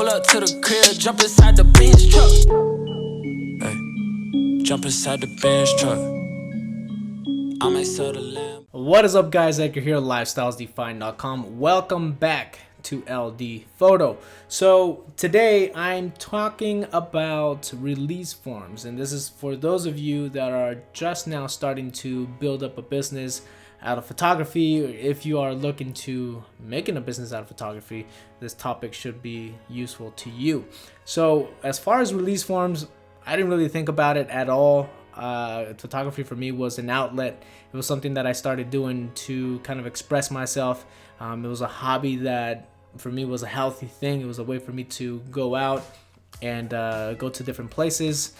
Pull up to the crib, jump inside the Benz truck. Hey, jump inside the Benz truck. I may sell the lamb. What is up, guys? Edgar here, lifestylesdefined.com. Welcome back to LD Photo. So today I'm talking about release forms, and this is for those of you that are just now starting to build up a business out of photography. If you are looking to making a business out of photography, this topic should be useful to you. So as far as release forms, I didn't really think about it at all. Photography for me was an outlet. It was something that I started doing to kind of express myself. It was a hobby that for me was a healthy thing. It was a way for me to go out and go to different places,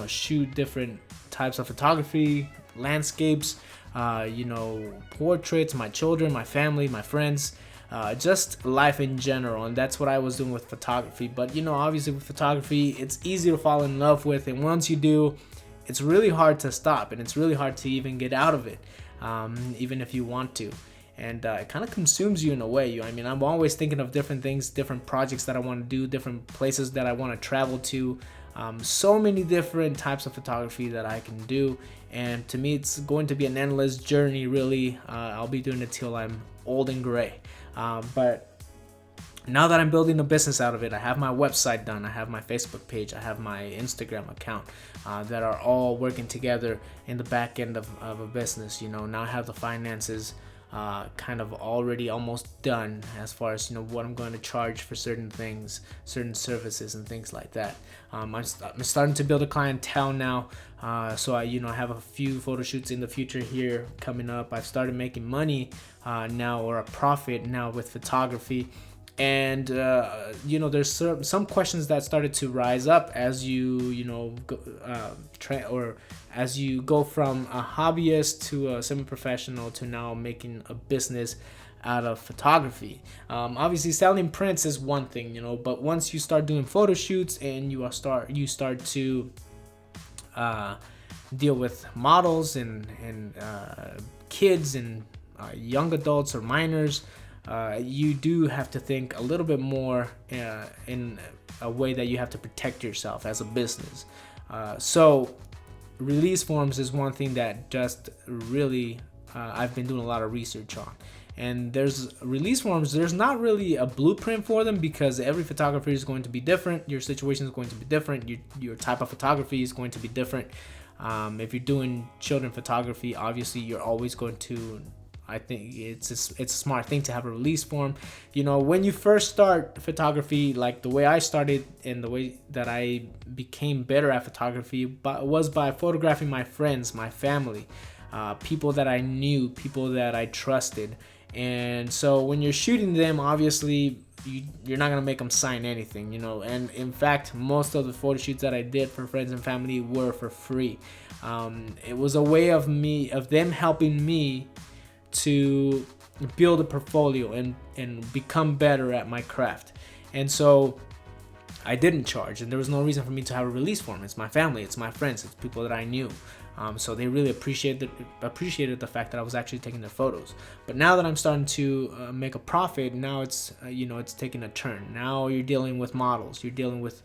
shoot different types of photography, landscapes, portraits, my children, my family, my friends, just life in general. And that's what I was doing with photography. But obviously with photography, it's easy to fall in love with, and once you do, it's really hard to stop, and it's really hard to even get out of it, even if you want to. And it kind of consumes you in a way. I'm always thinking of different things, different projects that I want to do, different places that I want to travel to. So many different types of photography that I can do. And to me, it's going to be an endless journey, really. I'll be doing it till I'm old and gray. But now that I'm building a business out of it, I have my website done, I have my Facebook page, I have my Instagram account, that are all working together in the back end of a business. Now I have the finances kind of already almost done as far as what I'm going to charge for certain things, certain services and things like that. I'm starting to build a clientele now, so I have a few photo shoots in the future here coming up. I've started making money now, or a profit now, with photography. And there's some questions that started to rise up as as you go from a hobbyist to a semi-professional to now making a business out of photography. Obviously selling prints is one thing, but once you start doing photo shoots and you start to deal with models and kids and young adults or minors, you do have to think a little bit more in a way that you have to protect yourself as a business. So release forms is one thing that just really I've been doing a lot of research on. And there's release forms, there's not really a blueprint for them, because every photographer is going to be different. Your situation is going to be different. Your type of photography is going to be different. If you're doing children photography, obviously you're always going to, I think it's a smart thing to have a release form. When you first start photography, like the way I started and the way that I became better at photography was by photographing my friends, my family, people that I knew, people that I trusted. And so when you're shooting them, obviously you're not gonna make them sign anything, and in fact most of the photo shoots that I did for friends and family were for free. It was a way of them helping me to build a portfolio and become better at my craft. And so I didn't charge, and there was no reason for me to have a release form. It's my family, it's my friends, it's people that I knew. So they really appreciated the fact that I was actually taking their photos. But now that I'm starting to make a profit, now it's it's taking a turn. Now you're dealing with models, you're dealing with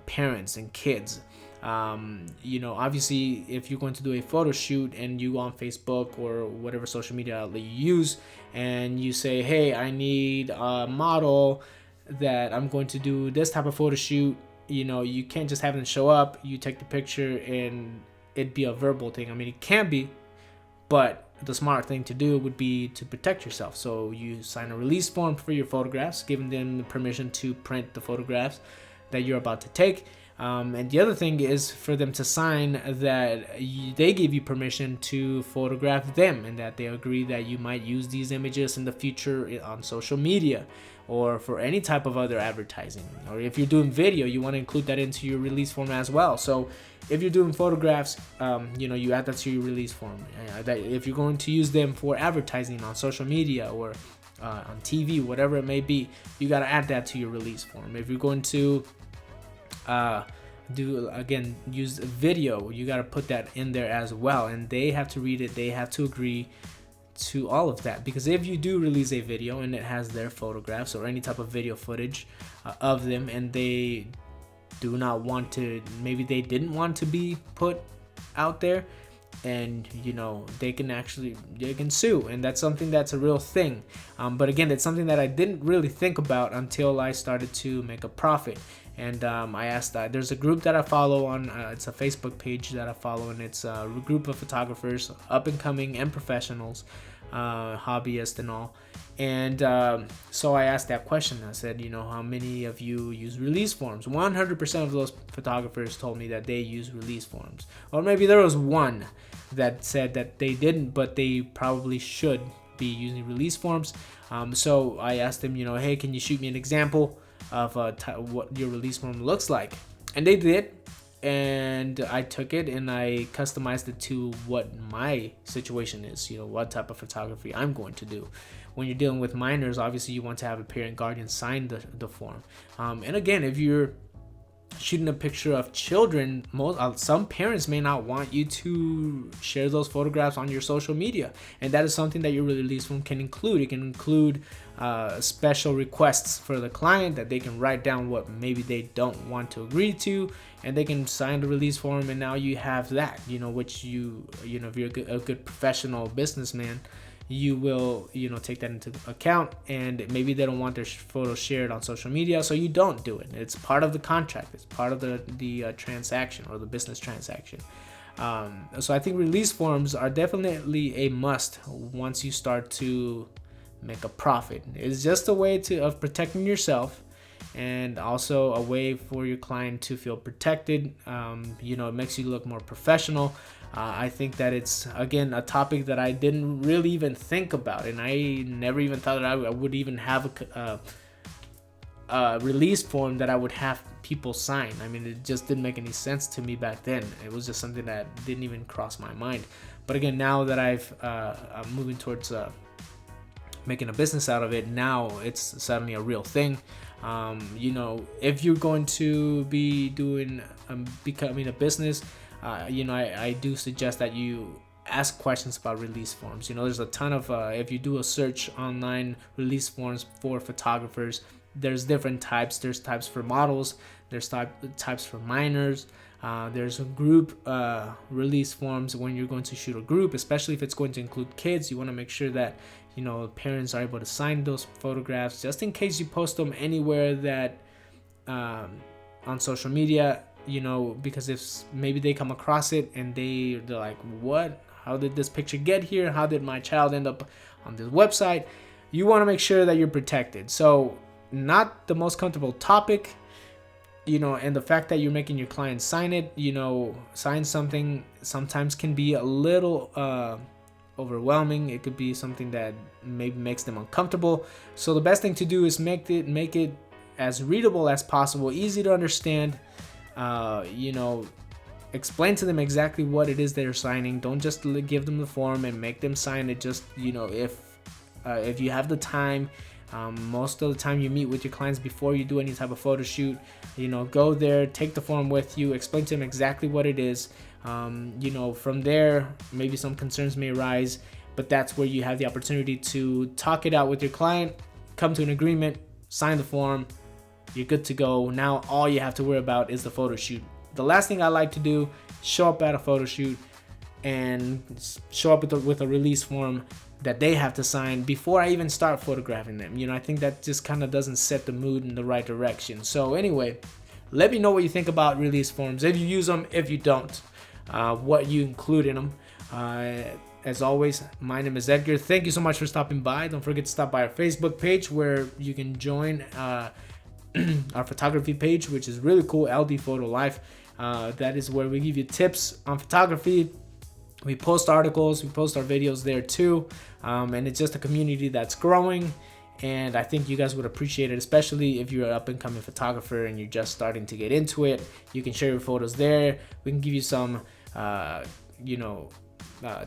parents and kids. Obviously if you're going to do a photo shoot and you go on Facebook or whatever social media outlet you use, and you say, hey, I need a model that I'm going to do this type of photo shoot, you can't just have them show up, you take the picture and it'd be a verbal thing. It can be, but the smart thing to do would be to protect yourself. So you sign a release form for your photographs, giving them the permission to print the photographs that you're about to take. And the other thing is for them to sign that they give you permission to photograph them, and that they agree that you might use these images in the future on social media or for any type of other advertising. Or if you're doing video, you want to include that into your release form as well. So if you're doing photographs, you add that to your release form. That if you're going to use them for advertising on social media or on TV, whatever it may be, you got to add that to your release form. If you're going to use video, you got to put that in there as well, and they have to read it, they have to agree to all of that. Because if you do release a video and it has their photographs or any type of video footage, of them, and they do not want to, maybe they didn't want to be put out there, and they can sue, and that's something that's a real thing. But again, it's something that I didn't really think about until I started to make a profit. And I asked that there's a group that I follow on, it's a Facebook page that I follow, and it's a group of photographers, up and coming and professionals, hobbyists and all. And so I asked that question. I said, how many of you use release forms? 100% of those photographers told me that they use release forms. Or maybe there was one that said that they didn't, but they probably should be using release forms. So I asked them, hey, can you shoot me an example of what your release form looks like? And they did. And I took it and I customized it to what my situation is, what type of photography I'm going to do. When you're dealing with minors, obviously you want to have a parent guardian sign the form. And again, if you're shooting a picture of children, some parents may not want you to share those photographs on your social media, and that is something that your release form can include. It can include special requests for the client that they can write down what maybe they don't want to agree to, and they can sign the release form, and now you have that, which if you're a good professional businessman, you will take that into account. And maybe they don't want their photos shared on social media, so you don't do it. It's part of the contract. It's part of the transaction, or the business transaction. So I think release forms are definitely a must once you start to make a profit. It's just a way of protecting yourself, and also a way for your client to feel protected. It makes you look more professional. I think that it's, again, a topic that I didn't really even think about, and I never even thought that I would even have a release form that I would have people sign. I mean, it just didn't make any sense to me back then. It was just something that didn't even cross my mind. But again, now that I'm moving towards making a business out of it, now it's suddenly a real thing. If you're going to be becoming a business, I do suggest that you ask questions about release forms. There's a ton of, if you do a search online, release forms for photographers, there's different types. There's types for models, there's types for minors, there's a group release forms when you're going to shoot a group, especially if it's going to include kids. You want to make sure that parents are able to sign those photographs, just in case you post them anywhere that on social media, because if maybe they come across it and they're like, what, how did this picture get here, how did my child end up on this website? You want to make sure that you're protected. So not the most comfortable topic, and the fact that you're making your client sign it, sign something, sometimes can be a little overwhelming. It could be something that maybe makes them uncomfortable. So the best thing to do is make it as readable as possible, easy to understand. Explain to them exactly what it is they're signing. Don't just give them the form and make them sign it. Just if you have the time, most of the time you meet with your clients before you do any type of photo shoot, go there, take the form with you, explain to them exactly what it is. From there, maybe some concerns may arise, but that's where you have the opportunity to talk it out with your client, come to an agreement, sign the form. You're good to go. Now all you have to worry about is the photo shoot. The last thing I like to do, show up at a photo shoot and show up with a release form that they have to sign before I even start photographing them. I think that just kind of doesn't set the mood in the right direction. So anyway, let me know what you think about release forms. If you use them, if you don't, what you include in them. As always, my name is Edgar. Thank you so much for stopping by. Don't forget to stop by our Facebook page where you can join our photography page, which is really cool, LD Photo Life. That is where we give you tips on photography. We post articles, we post our videos there too, and it's just a community that's growing, and I think you guys would appreciate it, especially if you're an up-and-coming photographer and you're just starting to get into it. You can share your photos there. We can give you some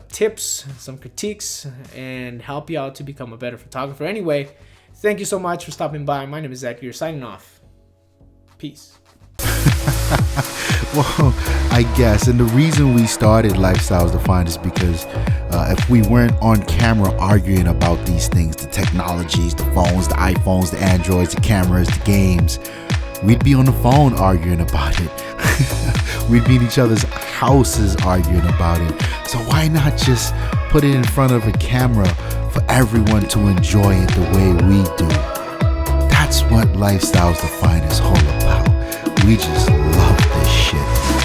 tips, some critiques, and help you out to become a better photographer. Anyway, thank you so much for stopping by. My name is Edgar, signing off. Peace. Well, I guess. And the reason we started Lifestyles Defined is because if we weren't on camera arguing about these things, the technologies, the phones, the iPhones, the Androids, the cameras, the games, we'd be on the phone arguing about it. We'd be in each other's houses arguing about it. So why not just put it in front of a camera for everyone to enjoy it the way we do? That's what Lifestyles Defined is all about. We just love this shit.